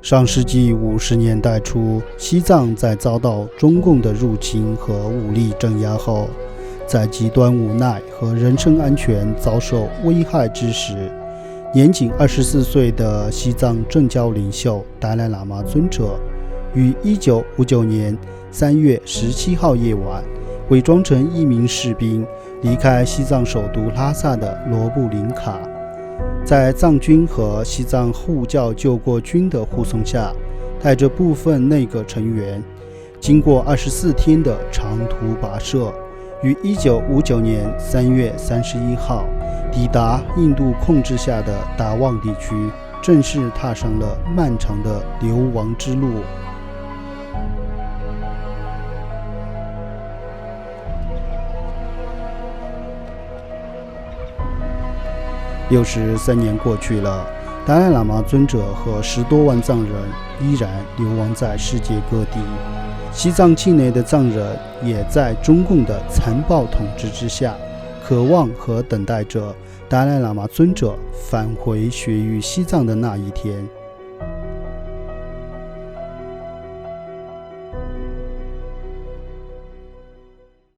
上世纪50年代初，西藏在遭到中共的入侵和武力镇压后，在极端无奈和人身安全遭受危害之时，年仅24岁的西藏政教领袖达赖喇嘛尊者于1959年3月17号夜晚，伪装成一名士兵，离开西藏首都拉萨的罗布林卡，在藏军和西藏护教救国军的护送下，带着部分内阁成员，经过24天的长途跋涉，于1959年3月31号抵达印度控制下的达旺地区，正式踏上了漫长的流亡之路。63年过去了，达赖喇嘛尊者和10多万藏人依然流亡在世界各地，西藏境内的藏人也在中共的残暴统治之下，渴望和等待着达赖喇嘛尊者返回雪域西藏的那一天。